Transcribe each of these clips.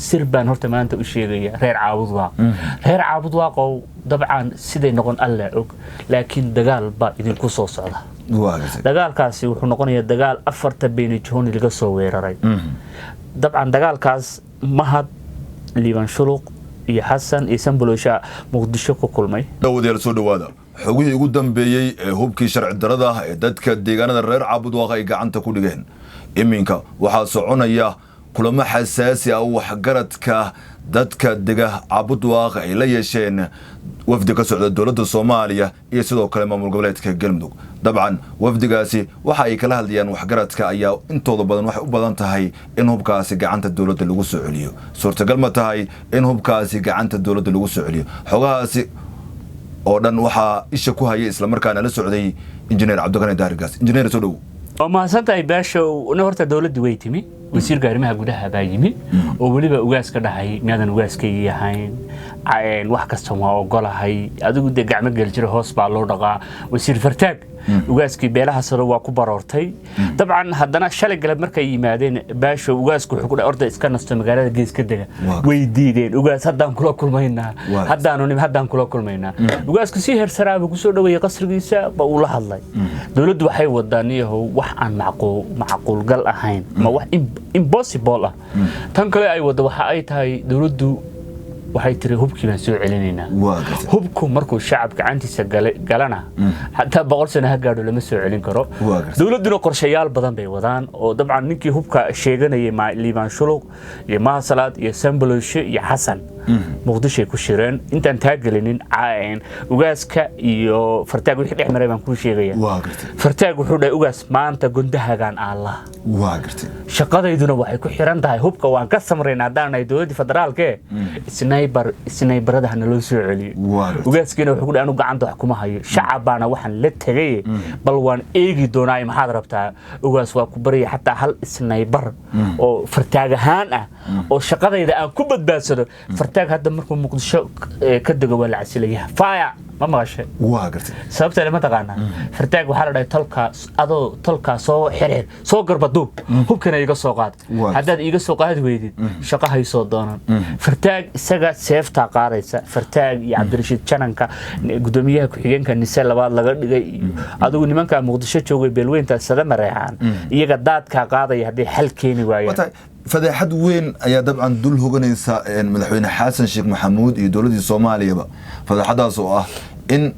سربان هرت ما أنت وشيء غير عابد واقع طبعا سيدي نقول الله لكن دجال با إذا كوسوس على دجال كاسي وحنقول دجال أفرت بين جهون اللي قصوا ويراري طبعا دجال كاس مهد ليبان شلوق يحسن يسمبلوشا مقدشة كل ماي داود يرسول هذا حقوقي قدام بيجي هوبكي شرع الدردة دتك ديجانا الرير عبد واقعي قعنت كل جهن إمينك وحاسعون إياه كل ما حساسي أو حجرتك دتك دجاه عبد واقعي لا يشين وفدك سعود الدولة الصومالية يسدو كلمة من قبلتك الجلمدو طبعا وفد قاسي وحي كلها ديان وحجرتك أياه أنتوا ضبطن وبدن تهاي إنهم بكاسي قعنت الدولة اللي وسع عليه صورة كلمة تهاي إنهم بكاسي قعنت الدولة اللي وسع عليه حقاسي أولاً وحى إيشكوها يسلم مركان على السعودي إنجنير عبد الغني دارجاس إنجنير سلو. وما سنتي باشا ونورت الدولة دويتمي ويصير قارمها جودها بايمي وولي بقواس كده هاي ميادن قواس كي هاين عين واحد كستمها وقالها هاي أدو قد جعمة جلجرة هوس بالورقة ويصير فرتاج وقاسكي بيلها سروا كبرارتي طبعا هدنا الشلق قلب مركي مادين باش وقاسكو حكون أرض إسكان استمجال جيس كده ويديدين وقاس هدان كل ما هنا هدان كل ما هنا وقاسكو سيهر سراب وقصور دوي قصر جيسا بقولها الله دولد وحي ودانيه وح عن معقول قال أهين ما وح impossible تنقل أي وده وح أي تاي دولدو waxay tiri hubkii baan soo celinayna hubku markuu shacabka cantiisa galana hatta 100 sano ha gaadho lama soo celin karo dawladuna qorshayaal badan bay wadaan oo dabcan ninkii hubka sheeganayay liibaan shuluq iyo mahasalaad iyo sambaloshe iyo xasan muqdisho ku shireen intaan taagelinin caayeen ugaaska iyo fartaag wixii dhex maray baan ku sheegaya fartaag wuxuu dhahay ugaas maanta gundahagan Allah shaqadeyduna waxay ku xiran tahay hubka waan ka samreynaa hadaan dawladda federaalka sniper-da loo soo celiyo ugaaskina wuxuu ku dhahay anu gacanta wax kuma hayo shacabana waxaan la tagay bal waan eegi doonaa maxaad rabtaa ugaas waa ku bariya xataa hal sniper oo fartaag ahaan ah oo shaqadeyda aan ku badbaadsado fartaag hadda markuu muqdisho ka dago wala casilayaa faaya ma maqashay sababta lama taqaana fartaag waxa la dhahay tolka soo xiriir soo garbado hubkana iga soo qaad haddaad iga soo qaad weydid shaqo hayso doonan fartaag isaga seefta qaadaysa fartaag iyo Cabdirashiid Jananka gudoomiyaha ku xigeenka Nise labaad laga dhigay adigu nimanka muqdisho joogay beelweynta sadama reexan iyaga daadka qaadaya hadii xal keeni waayeen فذا وين يا طبعا دول هوغنيسا مدحوينه حسن شيخ محمود iyo dawladii Soomaaliya fada xadaas oo ah in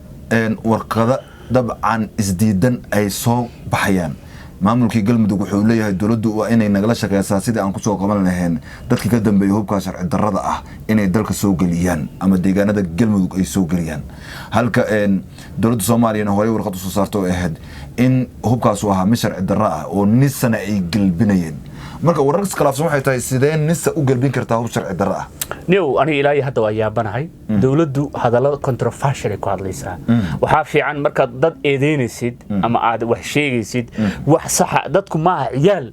warqada dabcan isdiidan ay soo baxayaan maamulkii galmudug wuxuu leeyahay dawladdu waa inay nagala shaqeeysaa sidii aan ku soo qaban lahayn dadkii ka dambeeyay hubka sharci darrada ah inay dalka soo galiyaan ama deegaanada galmudug ay soo galiyaan halka dawladda Soomaaliya hore warqad soo saarto ahayd in hubkaas uu ahaa sharci darro ah oo nisana ay galbinayeen marka wararka iskalaafsan waxay tahay sideen nisa u galbin kartaa hub sharci darro ah niyow ani ilaahay hadda waa yaabanahay dawladdu hadalada controversial ku hadlaysaa waxa fiican marka dad eedeynaysid ama aad wax sheegaysid wax sax dadku ma ciyaal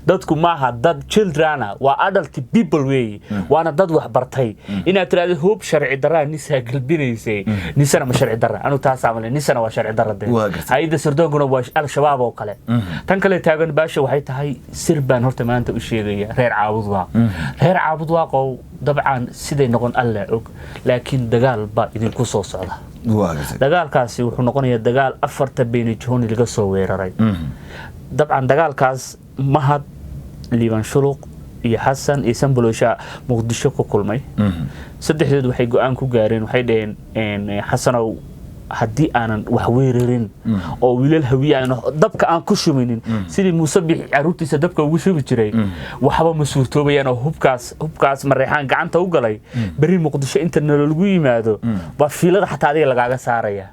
dadku maaha dad children waa adult people way waana dad wax bartay inaad tiraahdo hub sharci darro nisa galbinaysay nisana ma sharci darro anu taas amalay nisana waa sharci darro hay'adda sirdoonguna waa al-shabaab oo kale tan kale taagan baasha waxay tahay sirbaan horta maanta u sheegaya reer caabud waaqo dabcan siday noqon Allah og laakiin dagaal ba idin ku soo socda dagaalkaasi wuxuu noqonayaa dagaal afarta been joon laga soo weeraray dabcan dagaalkaas mahad liibaan shuluq iyo xasan iyo sambalosha muqdisho ku kulmay saddexdood waxay go'aan ku gaareen waxay dhaheen xasanow haddii aanan wax weerarin oo wiilal hawiyaan dabka aan ku shuminin sidii Muuse bixi caruurtiisa dabka ugu shubi jiray waxba ma suurtoobayaan oo hubkaas mareexaan gacanta u galay bari muqdisho inta lagu yimaado ba fiilada xataa adiga lagaaga saaraya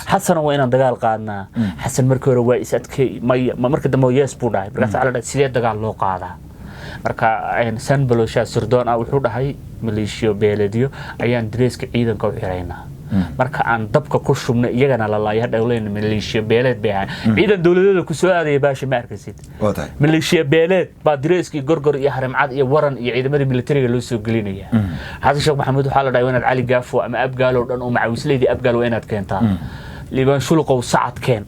xasan waa inaan dagaal qaadnaa xasan markii hore waa isadkay marka dambe yees buu dhahay markaas ala dhahay sidee dagaal loo qaadaa marka Sanbalosha sirdoon ah wuxuu dhahay maleeshiyo beeladiyo ayaan dareeska ciidanka u xiraynaa marka aan dabka ku shubna iyagana la laayay dhawleen maleeshiya beeleed baa ciidan dawladeeda ku soo aaday baasha ma arkaysid maleeshiya beeleed baa dareeskii gorgor iyo harimcad iyo waran iyo ciidamadii militariga loo soo gelinaya xasan sheekh maxamuud waxa la dhahay inaad cali gaafo ama abgaalo dhan oo macawisleedii abgaalo inaad keentaa liibaan shuluqow sacad keen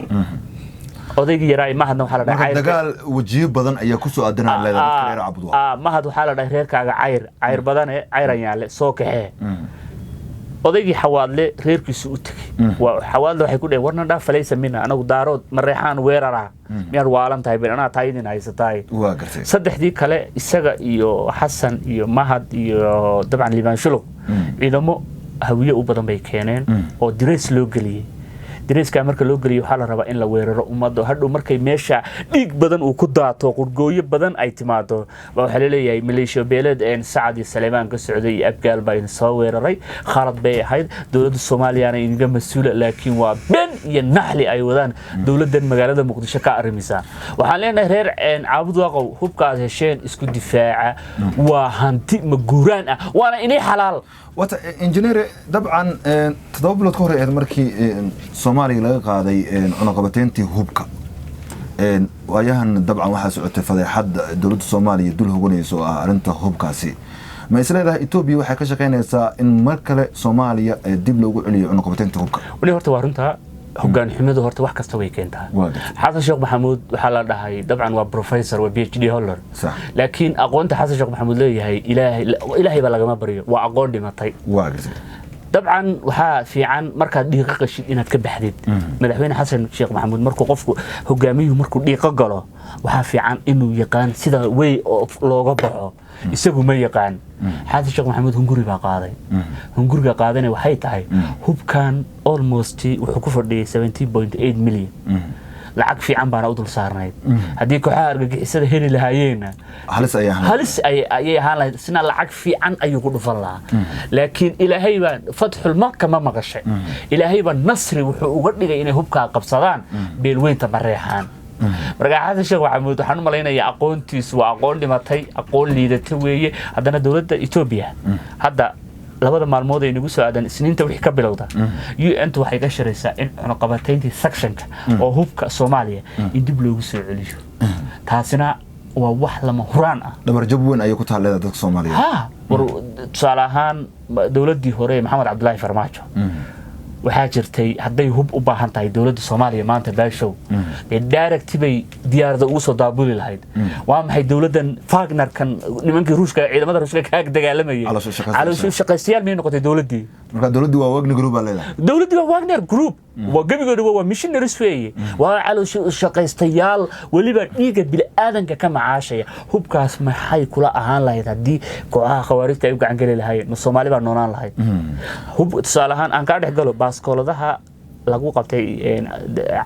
odaygii yaraa mahadna waxaa la dhahay dagaal wajiyo badan ayaa ku soo aadanaa leedahay dadka reer Cabudwaaq mahad waxaa la dhahay reerkaaga cayr badan ee cayran yaale soo kaxee odaygii xawaadle reerkiisu u tagay xawaadle waxay ku dhaheen warna dhaaf falaysa mina anagu daarood mareexaan weerara miyaad waalan tahay been anaa taayidin haysataay waa gartay saddexdii kale isaga iyo xasan iyo mahad iyo dabcan liibaan shuluq ciidamo hawiye u badan bay keeneen oo dirays loo geliyay diriiska marka loo galiyo waxa la rabaa in la weeraro ummadda hadhow markay meesha dhiig badan uu ku daato qurgooyo badan ay timaado waxa la leeyahay maleeshiya beeled Sacad iyo Salmaan ka socday abgaal baa in soo weeraray khalad bay ahayd dawladda Soomaaliya inaga mas'uul laakiin waa ben iyo naxli ay wadaan dawladdan magaalada Muqdisho ka arimisa waxaan leenahay reer Cabudwaaq hubkaas hesheen isku difaaca waa hanti maguuraan ah waana inay xalaal wata engineer dabcan tadawbulad ka hor ee markii Soomaaliya laga qaaday cunaqabateyntii hubka waayahan dabcan waxa socotay fadeexad dawladda Soomaaliya dul hoganayso arinta hubkaasi ma isleedahay Ethiopia waxay ka shaqeynaysaa in mar kale Soomaaliya dib loogu celiyo cunaqabateynta hubka wali horta waa runta hoggaan xumadu horta wax kasta way keentaa xasan sheekh maxamuud waxa la dhahay dabcan waa professor waa PhD holder laakiin aqoonta xasan sheekh maxamuud leeyahay ilaahay baa laga ma bariyo waa aqoon dhimatay waa gartay dabcan waxa fiican marka dhiiqa qashid inaad ka baxdid madaxweyne xasan sheekh maxamuud markuu qofku hogaamiyuhu markuu dhiiqa galo waxa fiican inuu yaqaan sida way looga baxo isagu ma yaqaan xasan sheekh maxamuud hunguri baa qaaday hunguriga qaadana waxay tahay hubkan almost wuxuu ku fadhiyay 17.8 milyan lacag fiican baan u dul saarnayd hadii kooxaha argagixisada heli lahaayeen halis ay ahaan lahayd sina lacag fiican ayuu ku dhufan lahaa laakiin ilaahay baa fathul makka ma maqashay ilaahay baa nasri wuxuu uga dhigay inay hubka qabsadaan beelweynta mareexaan marka xasan sheekh maxamuud waxaan u maleynayaa aqoontiisu waa aqoon dhimatay aqoon liidata weeye haddana dawladda Ethiopia hadda labada maalmood ay nagu soo aadan isniinta wixii ka bilowda UN waxay ka shiraysaa in cunaqabateyntii sectionka oo hubka Soomaaliya in dib loogu soo celiyo taasina waa wax lama huraan ah dhabar jab weyn ay ku taaleeda dadka Soomaaliya tusaale ahaan dawladdii hore Maxamed Cabdullaahi Farmaajo waxaa jirtay haday hub u baahan tahay dawladda Soomaaliya maanta baashow direct bay diyaarada ugu soo daabuli lahayd waa maxay dawladdan Wagner kan nimankii Ruushka ciidamada Ruushka ka dagaalamayay caloosho shaqaystayaal may noqotay dawladdii marka dawladdii waa Wagner Group leedahay dawladdii waa Wagner Group waa gabigoodu waa missionaries weeye waa caloosho shaqaystayaal waliba dhiiga bil aadanka ka macaashaya hubkaas maxay kula ahaan lahayd hadii kooxaha khawaarijta ay u gacan gali lahaayeen Soomaaliya baa noonaan lahayd hub tusaalahan aan ka dhex galo baaskooladaha lagu qabtay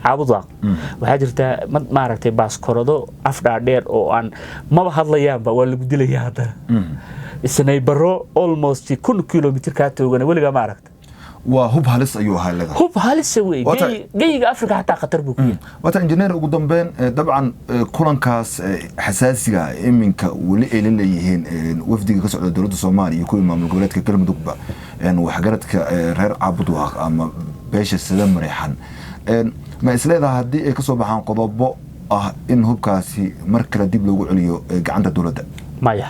Cabudwaaq waxa jirta maaragtay baaskoolado afdhaadheer oo aan maba hadlayaanba waa lagu dilayaa hadda isnay baro almost 1 kilometer ka toogana waliga maaragtay waa hub halis ayuu ahaa leedahay hub halis weey geeyga Afrika hataa khatar buu ku yahay wata engineer ugu dambeyn dabcan kulankaas xasaasiga iminka wali ay leeyihiin wafdiga ka socda dawladda Soomaaliya iyo maamul goboleedka Galmudugba wax garadka reer Cabudwaaq ama beesha sida mareexan ma isleedahay hadii ay ka soo baxaan qodobo ah in hubkaasi mar kale dib loogu celiyo gacanta dawladda maya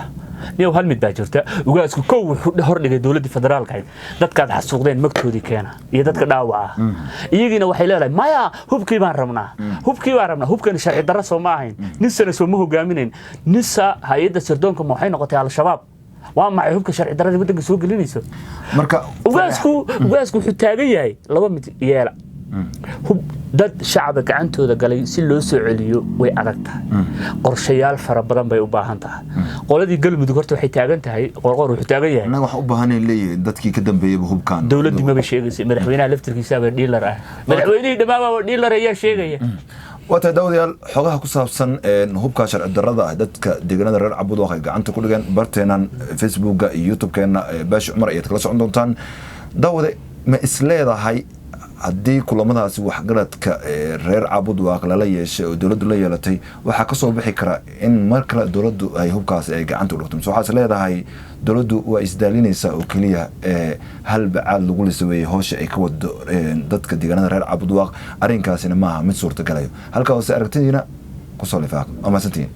niyo hal mid baa jirta ugaasku kow wuxuu hor dhigay dawladda federaalka dadka xasuuqdeen magtoodii keena iyo dadka dhaawaca iyagina waxay leedahay maya hubkii baan rabnaa hubkan sharci darro soo ma ahayn nisana soo ma hogaaminayn nisa hay'adda sirdoonka ma waxay noqotay al-shabaab waa maxay hubka sharci darrada wadanka soo gelinayso marka ugaasku wuxuu taagan yahay laba mid yeela hub dad shacab gacantooda galay si loo soo celiyo way adag tahay qorshayaal fara badan bay u baahan tahay qoladii Galmudug horta waxay taagan tahay qorqor wuxuu taagan yahay anaga wax u baahanay leeyahay dadkii ka dambeeyay hubkan dawladdu ma sheegayso madaxweynaha laftirkiisa baa dealer ah madaxweynihii dhamaaba dealer ayaa sheegaya wata dawladyaal xogaha ku saabsan hubka sharci darrada dadka deegaanada reer Cabudwaaq ay gacanta ku dhigeen barteenan Facebook iyo YouTube-keena Baashi Cumar ayaad kala socon doontaan dawlad ma isleedahay haddii kulamadaasi waxgaradka reer Cabudwaaq lala yeeshay oo dawladdu la yeelatay waxa ka soo bixi kara in mar kale dawladdu ay hubkaasi ay gacanta u dhigto waxa leedahay dawladdu waa isdaalinaysa oo kaliya hal bacaad lagu lisaweeyay hawsha ay ka wado dadka deegaanada reer Cabudwaaq arrinkaasina maaha mid suurtagalayo halka oo aragtidina ku soo lifaaq ama santiin